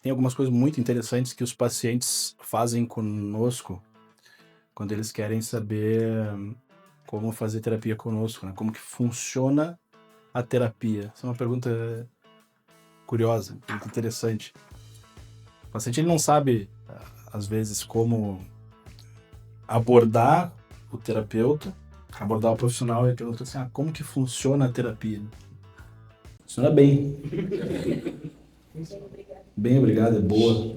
Tem algumas coisas muito interessantes que os pacientes fazem conosco quando eles querem saber como fazer terapia conosco, né? Como que funciona a terapia. Essa é uma pergunta curiosa, muito interessante. O paciente ele não sabe, às vezes, como abordar o terapeuta, abordar o profissional e pergunta assim, como que funciona a terapia? Funciona bem. Bem, obrigado, é boa,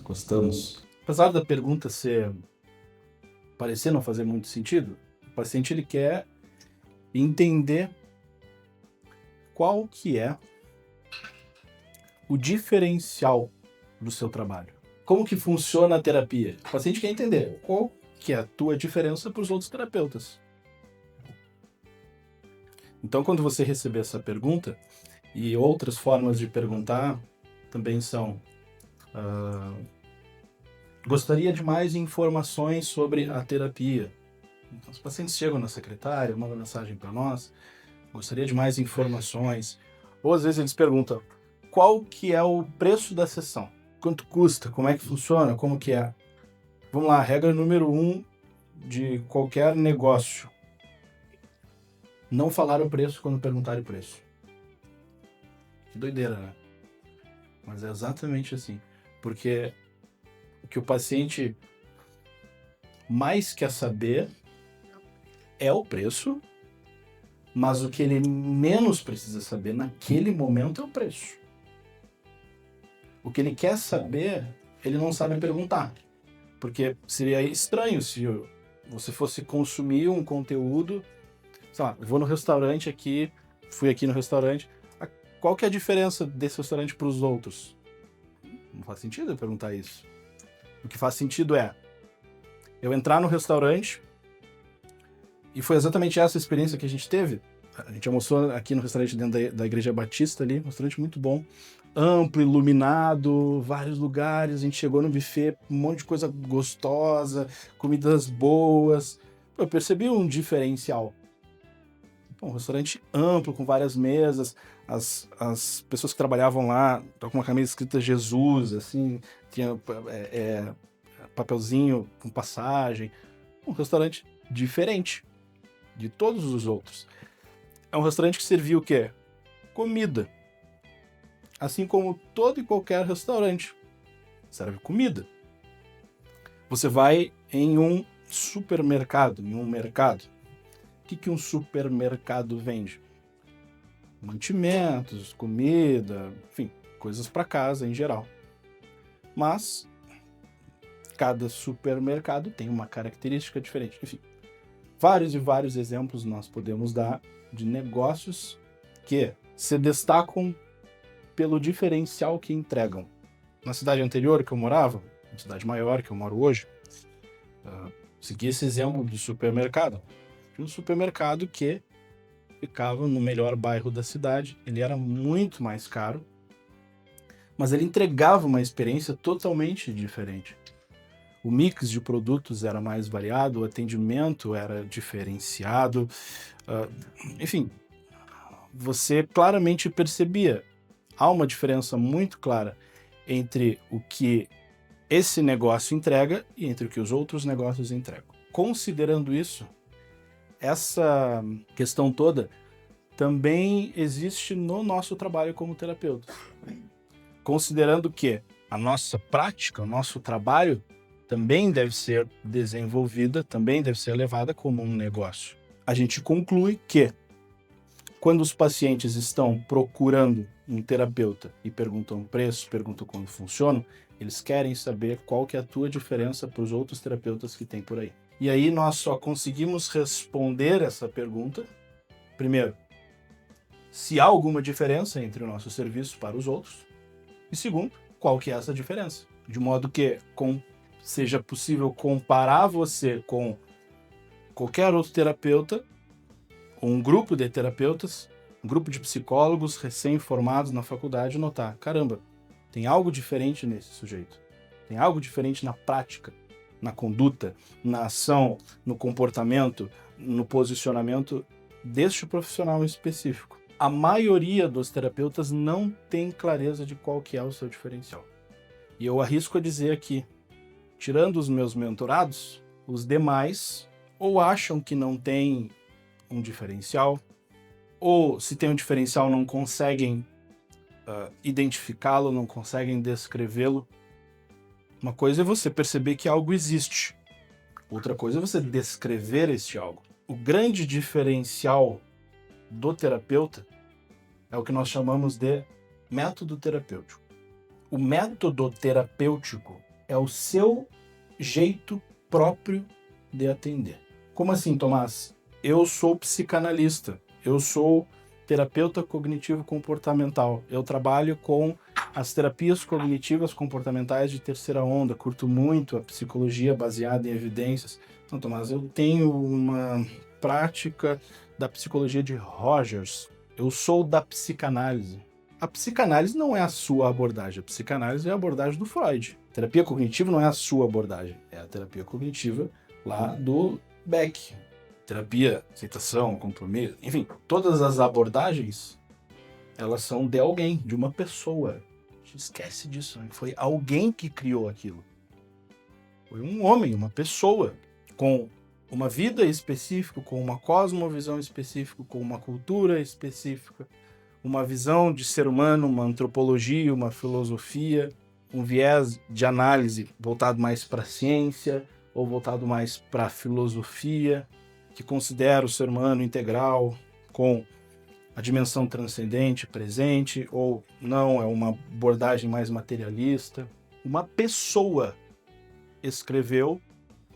gostamos. Apesar da pergunta parecer não fazer muito sentido, o paciente ele quer entender qual que é o diferencial do seu trabalho. Como que funciona a terapia? O paciente quer entender qual que é a tua diferença para os outros terapeutas. Então, quando você receber essa pergunta, e outras formas de perguntar também são gostaria de mais informações sobre a terapia. Então, os pacientes chegam na secretária, mandam mensagem para nós, gostaria de mais informações. Ou às vezes eles perguntam, qual que é o preço da sessão? Quanto custa? Como é que funciona? Como que é? Vamos lá, regra número 1 de qualquer negócio. Não falar o preço quando perguntarem o preço. Que doideira, né? Mas é exatamente assim. Porque o que o paciente mais quer saber é o preço, mas o que ele menos precisa saber naquele momento é o preço. O que ele quer saber, ele não sabe perguntar. Porque seria estranho se você fosse consumir um conteúdo, sei lá, eu vou no restaurante aqui, fui aqui no restaurante, qual que é a diferença desse restaurante para os outros? Não faz sentido eu perguntar isso. O que faz sentido é eu entrar no restaurante, e foi exatamente essa experiência que a gente teve. A gente almoçou aqui no restaurante dentro da Igreja Batista ali, um restaurante muito bom, amplo, iluminado, vários lugares, a gente chegou no buffet, um monte de coisa gostosa, comidas boas. Eu percebi um diferencial. Um restaurante amplo, com várias mesas, as pessoas que trabalhavam lá estavam com uma camisa escrita Jesus, assim, tinha papelzinho com passagem. Um restaurante diferente de todos os outros. É um restaurante que servia o quê? Comida. Assim como todo e qualquer restaurante serve comida. Você vai em um supermercado, em um mercado. O que um supermercado vende? Mantimentos, comida, enfim, coisas para casa em geral. Mas cada supermercado tem uma característica diferente. Enfim, vários e vários exemplos nós podemos dar de negócios que se destacam pelo diferencial que entregam. Na cidade anterior que eu morava, na cidade maior que eu moro hoje, segui esse exemplo de supermercado. Tinha um supermercado que ficava no melhor bairro da cidade, ele era muito mais caro, mas ele entregava uma experiência totalmente diferente. O mix de produtos era mais variado, o atendimento era diferenciado, enfim, você claramente percebia. Há uma diferença muito clara entre o que esse negócio entrega e entre o que os outros negócios entregam. Considerando isso, essa questão toda também existe no nosso trabalho como terapeuta. Considerando que a nossa prática, o nosso trabalho, também deve ser desenvolvida, também deve ser levada como um negócio. A gente conclui que, quando os pacientes estão procurando um terapeuta e perguntam o preço, perguntam como funciona, eles querem saber qual que é a tua diferença para os outros terapeutas que tem por aí. E aí nós só conseguimos responder essa pergunta, primeiro, se há alguma diferença entre o nosso serviço para os outros, e segundo, qual que é essa diferença. De modo que seja possível comparar você com qualquer outro terapeuta, um grupo de terapeutas, um grupo de psicólogos recém-formados na faculdade, notar, caramba, tem algo diferente nesse sujeito. Tem algo diferente na prática, na conduta, na ação, no comportamento, no posicionamento deste profissional em específico. A maioria dos terapeutas não tem clareza de qual que é o seu diferencial. E eu arrisco a dizer aqui, tirando os meus mentorados, os demais ou acham que não tem um diferencial, ou se tem um diferencial não conseguem identificá-lo, não conseguem descrevê-lo. Uma coisa é você perceber que algo existe, outra coisa é você descrever este algo. O grande diferencial do terapeuta é o que nós chamamos de método terapêutico. O método terapêutico é o seu jeito próprio de atender. Como assim, Tomás? Eu sou psicanalista, eu sou terapeuta cognitivo-comportamental, eu trabalho com as terapias cognitivas comportamentais de terceira onda, curto muito a psicologia baseada em evidências. Então, Tomás, eu tenho uma prática da psicologia de Rogers, eu sou da psicanálise. A psicanálise não é a sua abordagem, a psicanálise é a abordagem do Freud. A terapia cognitiva não é a sua abordagem, é a terapia cognitiva lá do Beck. Terapia, aceitação, compromisso, enfim, todas as abordagens, elas são de alguém, de uma pessoa. A gente esquece disso, né? Foi alguém que criou aquilo. Foi um homem, uma pessoa, com uma vida específica, com uma cosmovisão específica, com uma cultura específica, uma visão de ser humano, uma antropologia, uma filosofia, um viés de análise voltado mais para a ciência ou voltado mais para a filosofia, que considera o ser humano integral, com a dimensão transcendente presente, ou não, é uma abordagem mais materialista. Uma pessoa escreveu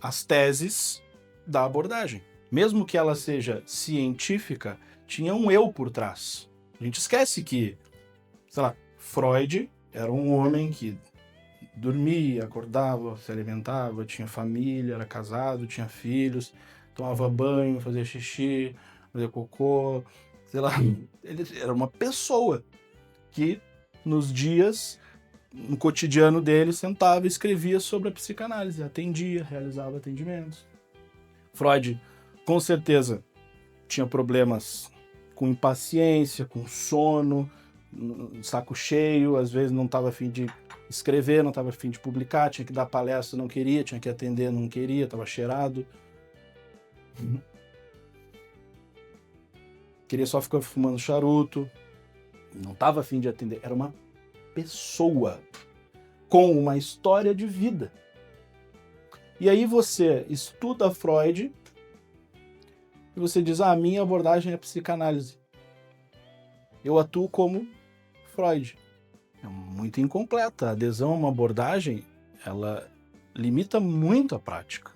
as teses da abordagem. Mesmo que ela seja científica, tinha um eu por trás. A gente esquece que, sei lá, Freud era um homem que dormia, acordava, se alimentava, tinha família, era casado, tinha filhos, tomava banho, fazia xixi, fazia cocô, sei lá. Ele era uma pessoa que, nos dias, no cotidiano dele, sentava e escrevia sobre a psicanálise, atendia, realizava atendimentos. Freud, com certeza, tinha problemas com impaciência, com sono, saco cheio, às vezes não estava a fim de escrever, não estava a fim de publicar, tinha que dar palestra, não queria, tinha que atender, não queria, estava cheirado. Queria só ficar fumando charuto, não estava a fim de atender. Era uma pessoa com uma história de vida. E aí você estuda Freud e você diz, a minha abordagem é psicanálise. Eu atuo como Freud. É muito incompleta. A adesão a uma abordagem, ela limita muito a prática.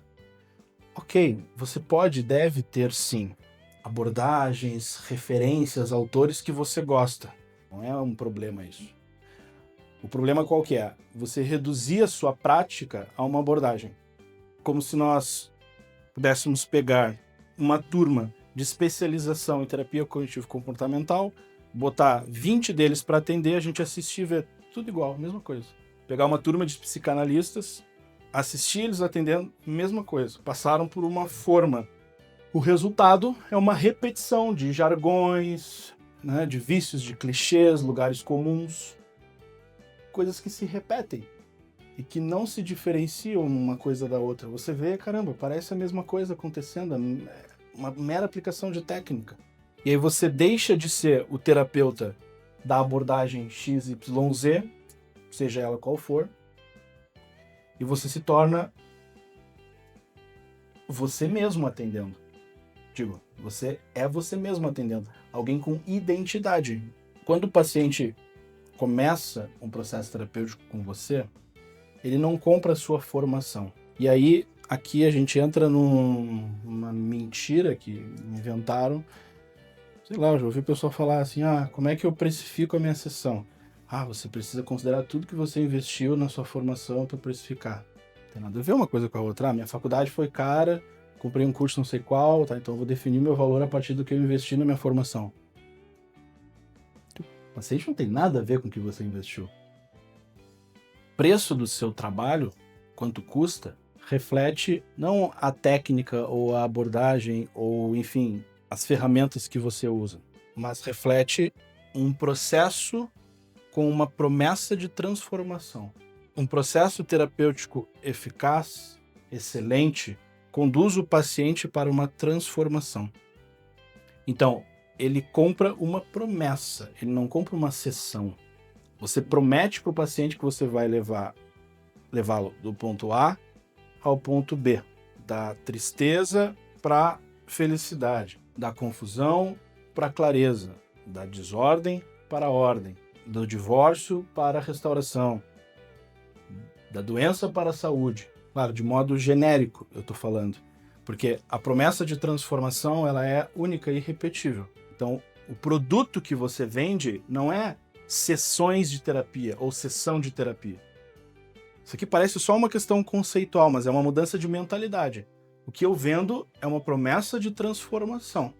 Ok, você deve ter sim abordagens, referências, autores que você gosta. Não é um problema isso. O problema qual que é? Você reduzir a sua prática a uma abordagem. Como se nós pudéssemos pegar uma turma de especialização em terapia cognitivo-comportamental, botar 20 deles para atender, a gente assistir e ver tudo igual, mesma coisa. Pegar uma turma de psicanalistas, assistir eles atendendo, mesma coisa. Passaram por uma forma. O resultado é uma repetição de jargões, né, de vícios, de clichês, lugares comuns, coisas que se repetem e que não se diferenciam uma coisa da outra. Você vê, caramba, parece a mesma coisa acontecendo, uma mera aplicação de técnica. E aí você deixa de ser o terapeuta da abordagem XYZ, seja ela qual for, e você se torna você mesmo atendendo. Digo, você é você mesmo atendendo. Alguém com identidade. Quando o paciente começa um processo terapêutico com você, ele não compra a sua formação. E aí, aqui a gente entra numa mentira que inventaram. Sei lá, eu já ouvi o pessoal falar assim, como é que eu precifico a minha sessão? Você precisa considerar tudo que você investiu na sua formação para precificar. Não tem nada a ver uma coisa com a outra. Minha faculdade foi cara, comprei um curso não sei qual, tá? Então eu vou definir meu valor a partir do que eu investi na minha formação. O paciente não tem nada a ver com o que você investiu. O preço do seu trabalho, quanto custa, reflete não a técnica ou a abordagem ou, enfim, as ferramentas que você usa, mas reflete um processo com uma promessa de transformação. Um processo terapêutico eficaz, excelente, conduz o paciente para uma transformação. Então, ele compra uma promessa, ele não compra uma sessão. Você promete para o paciente que você vai levá-lo do ponto A ao ponto B, da tristeza para felicidade, da confusão para clareza, da desordem para a ordem, do divórcio para a restauração, da doença para a saúde. Claro, de modo genérico eu estou falando, porque a promessa de transformação ela é única e irrepetível. Então, o produto que você vende não é sessões de terapia ou sessão de terapia. Isso aqui parece só uma questão conceitual, mas é uma mudança de mentalidade. O que eu vendo é uma promessa de transformação.